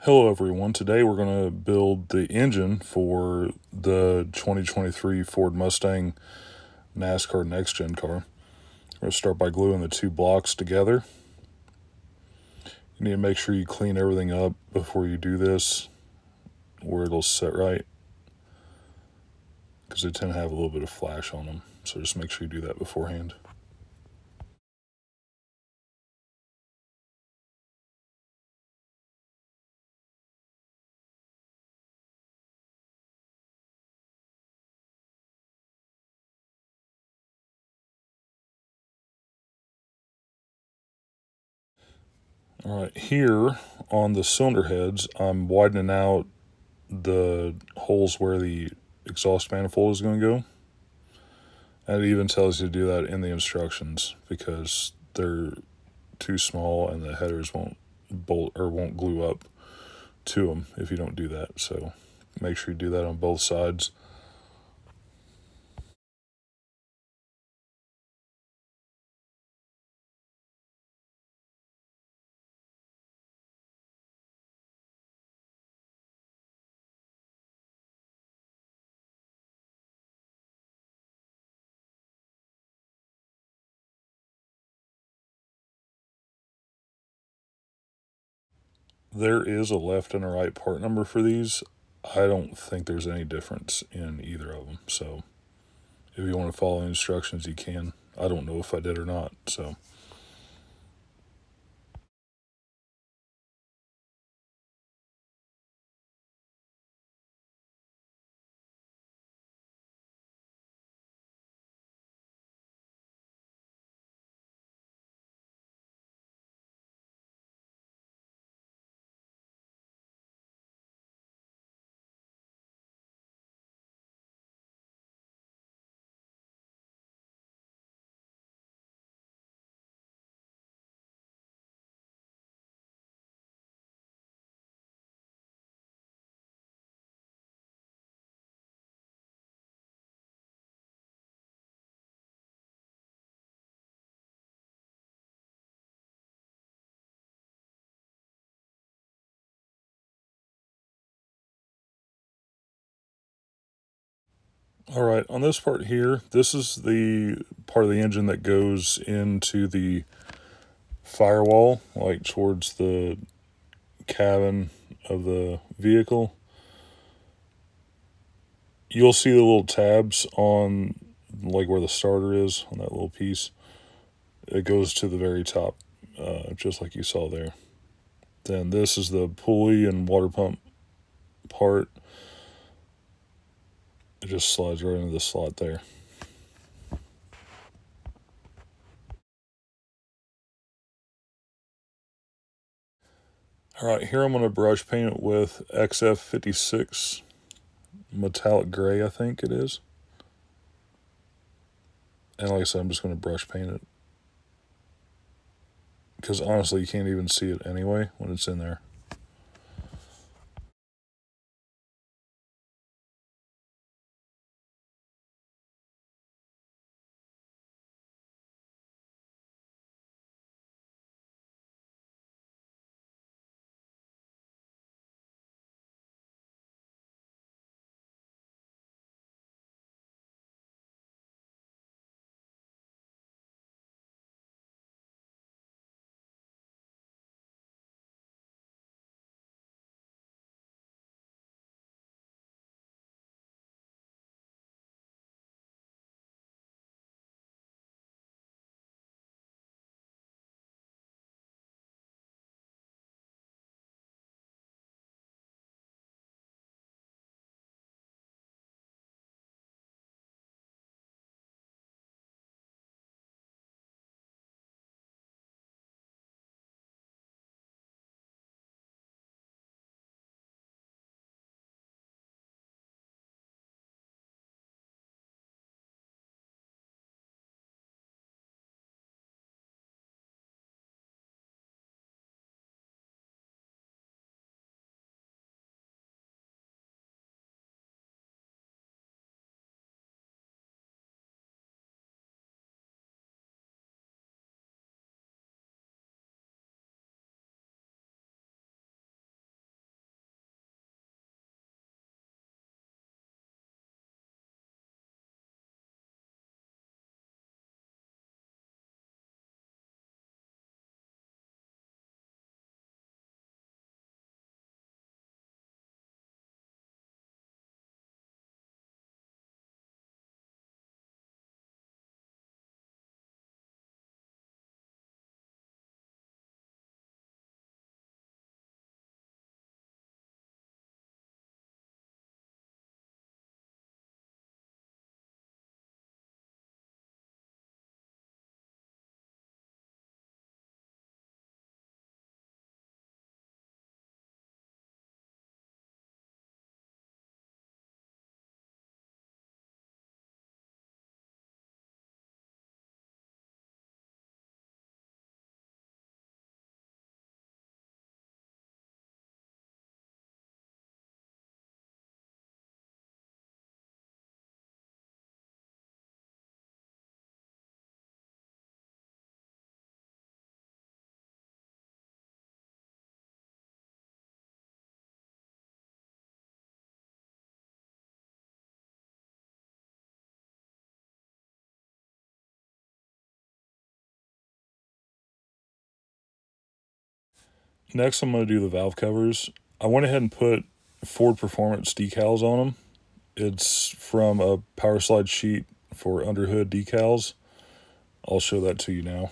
Hello everyone, today we're going to build the engine for the 2023 Ford Mustang NASCAR Next Gen car. We're going to start by gluing the two blocks together. You need to make sure you clean everything up before you do this, where it'll set right, because they tend to have a little bit of flash on them, so just make sure you do that beforehand. Alright, here on the cylinder heads, I'm widening out the holes where the exhaust manifold is going to go. And it even tells you to do that in the instructions because they're too small and the headers won't bolt or won't glue up to them if you don't do that. So make sure you do that on both sides. There is a left and a right part number for these. I don't think there's any difference in either of them. So if you want to follow the instructions, you can. I don't know if I did or not. So. All right, on this part here, this is the part of the engine that goes into the firewall, like towards the cabin of the vehicle. You'll see the little tabs on like where the starter is on that little piece. It goes to the very top, just like you saw there. Then this is the pulley and water pump part. It just slides right into the slot there. All right, here I'm going to brush paint it with XF56 metallic gray, I think it is. And like I said, I'm just going to brush paint it. Because honestly, you can't even see it anyway when it's in there. Next, I'm going to do the valve covers. I went ahead and put Ford Performance decals on them. It's from a power slide sheet for underhood decals. I'll show that to you now.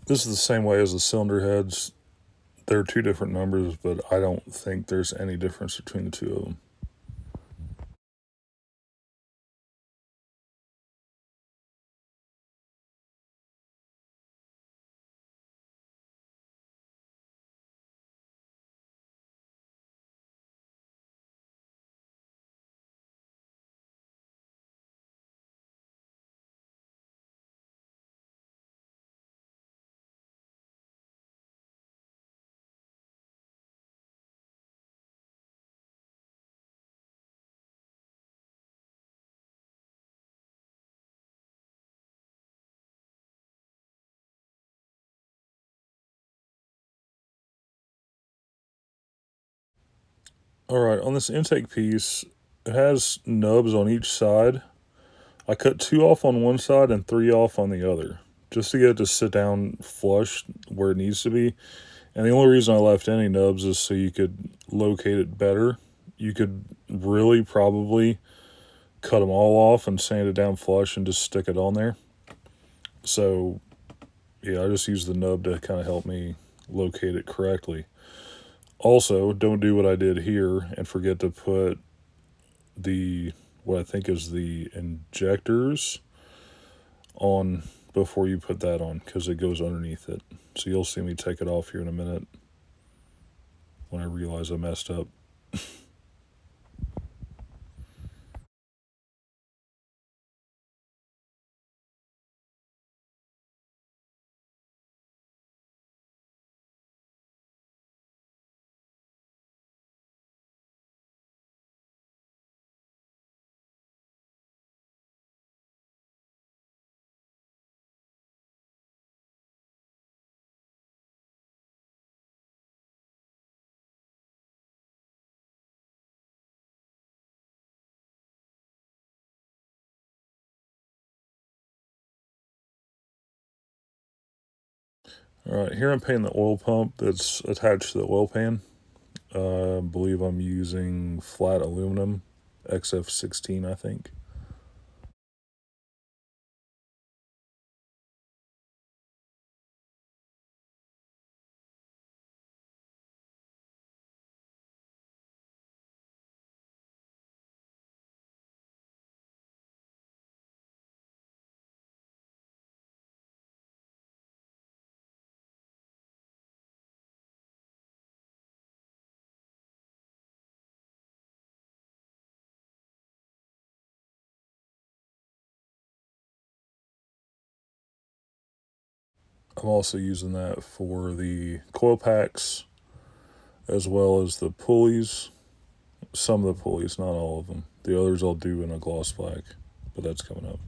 This is the same way as the cylinder heads. They're two different numbers, but I don't think there's any difference between the two of them. All right, on this intake piece, it has nubs on each side. I cut 2 off on one side and 3 off on the other, just to get it to sit down flush where it needs to be. And the only reason I left any nubs is so you could locate it better. You could really probably cut them all off and sand it down flush and just stick it on there. So, yeah, I just used the nub to kind of help me locate it correctly. Also, don't do what I did here and forget to put what I think is the injectors on before you put that on, because it goes underneath it. So you'll see me take it off here in a minute when I realize I messed up. All right, here I'm painting the oil pump that's attached to the oil pan. I believe I'm using flat aluminum, XF16, I think. I'm also using that for the coil packs as well as the pulleys. Some of the pulleys, not all of them. The others I'll do in a gloss black, but that's coming up.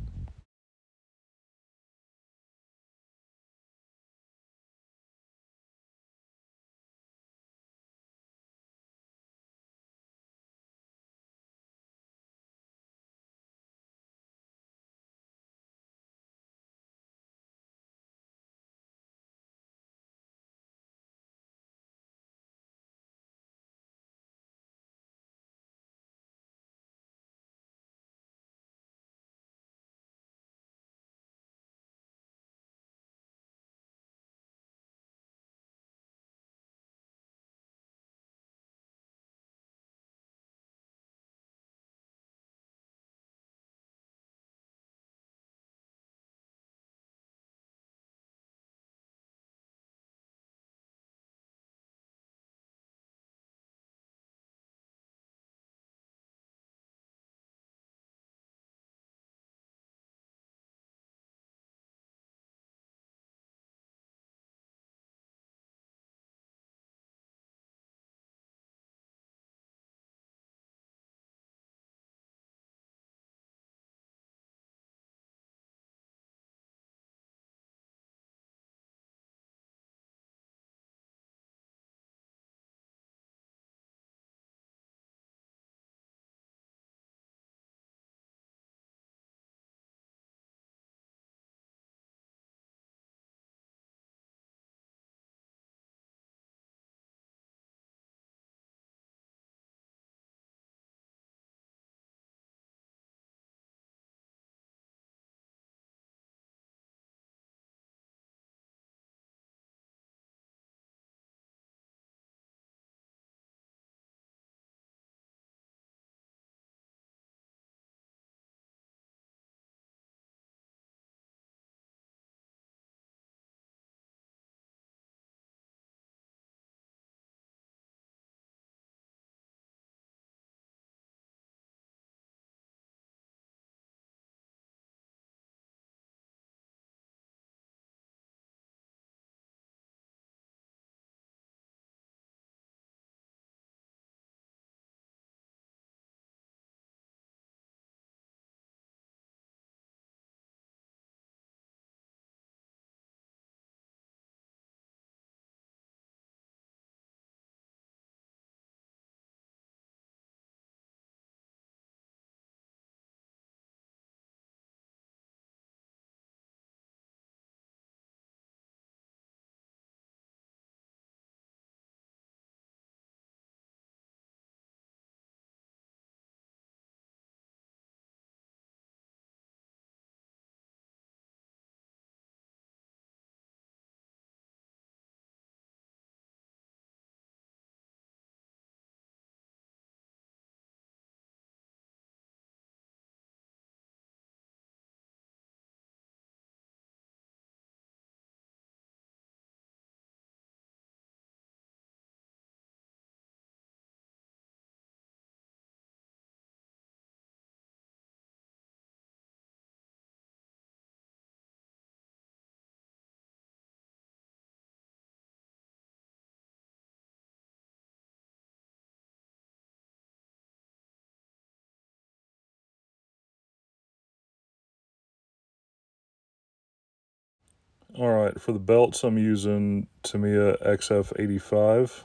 Alright, for the belts I'm using Tamiya XF85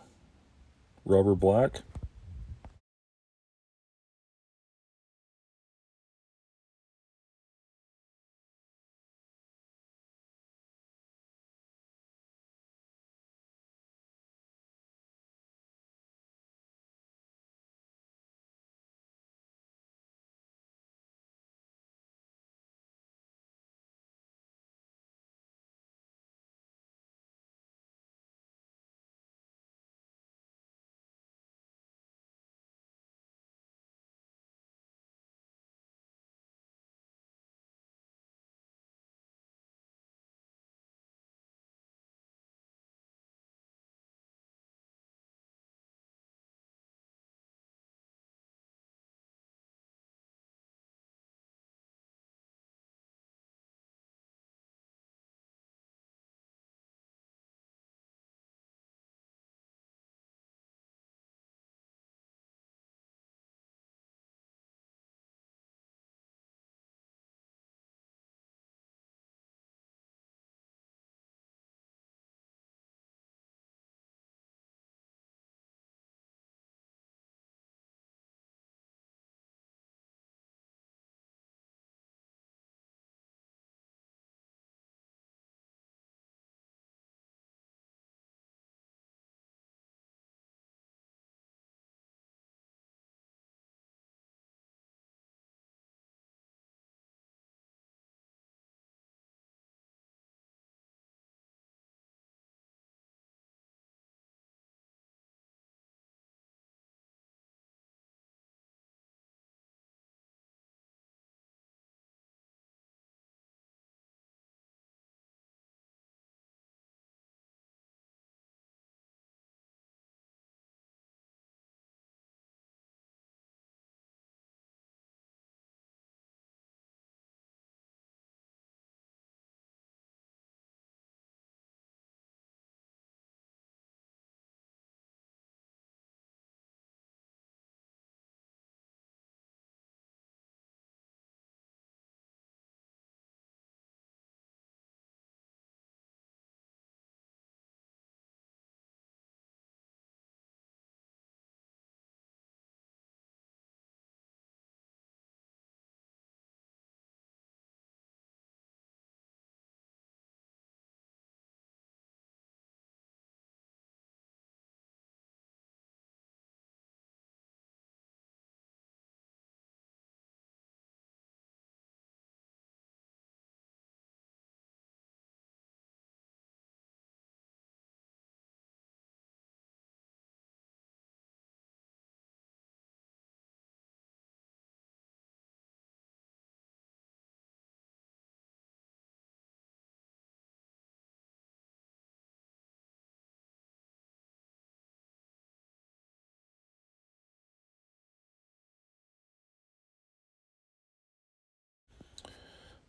rubber black.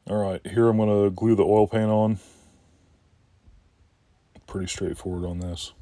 Alright, here I'm going to glue the oil pan on. Pretty straightforward on this.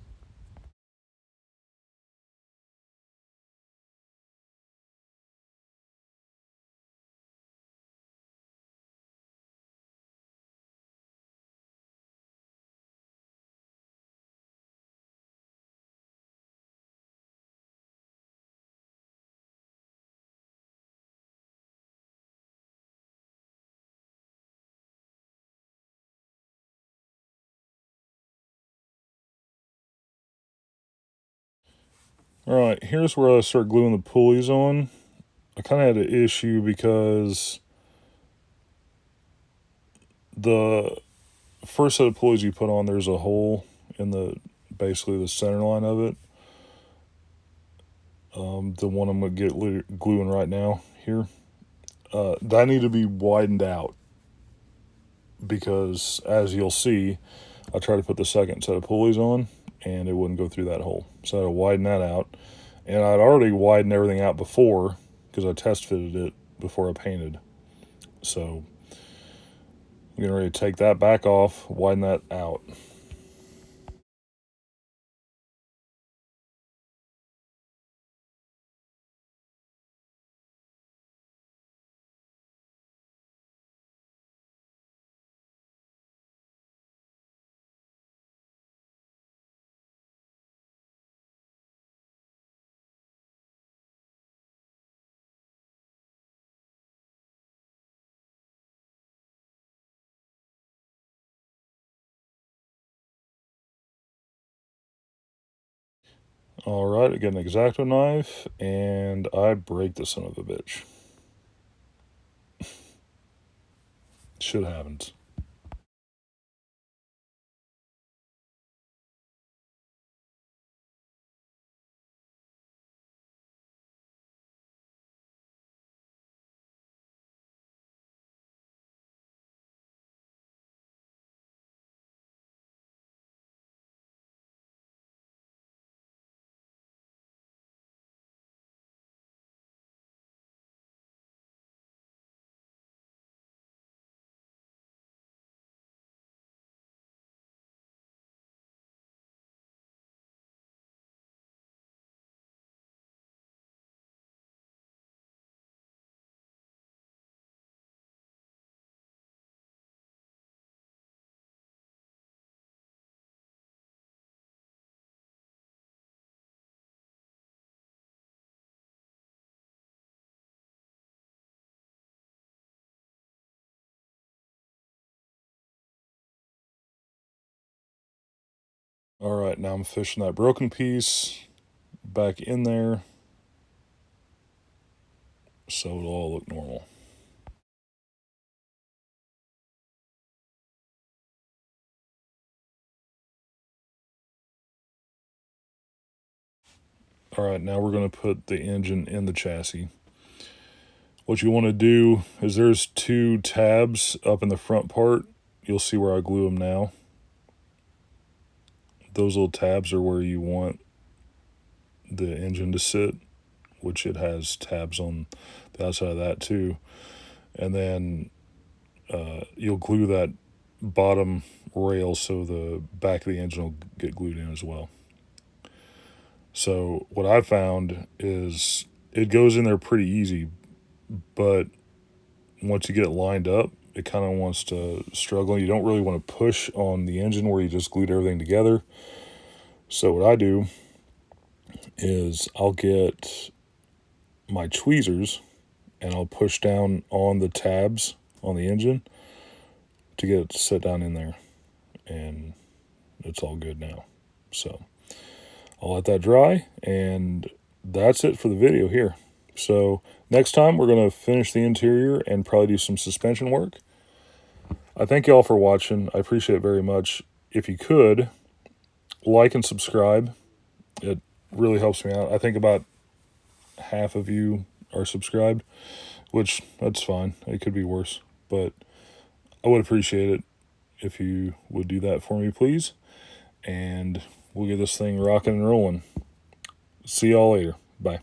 Alright, here's where I start gluing the pulleys on. I kind of had an issue because the first set of pulleys you put on, there's a hole in basically the center line of it. The one I'm going to get gluing right now here. That need to be widened out because, as you'll see, I tried to put the second set of pulleys on and it wouldn't go through that hole. So I had to widen that out. And I'd already widened everything out before because I test fitted it before I painted. So I'm getting ready to take that back off, widen that out. All right, I get an X-Acto knife, and I break the son of a bitch. Shit happens. All right, now I'm fishing that broken piece back in there so it'll all look normal. All right, now we're going to put the engine in the chassis. What you want to do is there's 2 tabs up in the front part. You'll see where I glue them now. Those little tabs are where you want the engine to sit, which it has tabs on the outside of that too. And then you'll glue that bottom rail so the back of the engine will get glued in as well. So what I found is it goes in there pretty easy, but once you get it lined up, it kind of wants to struggle. You don't really want to push on the engine where you just glued everything together. So what I do is I'll get my tweezers and I'll push down on the tabs on the engine to get it to sit down in there, and it's all good now. So I'll let that dry, and that's it for the video here. So next time we're going to finish the interior and probably do some suspension work. I thank you all for watching. I appreciate it very much. If you could, like and subscribe. It really helps me out. I think about half of you are subscribed, which that's fine. It could be worse, but I would appreciate it if you would do that for me, please. And we'll get this thing rocking and rolling. See y'all later. Bye.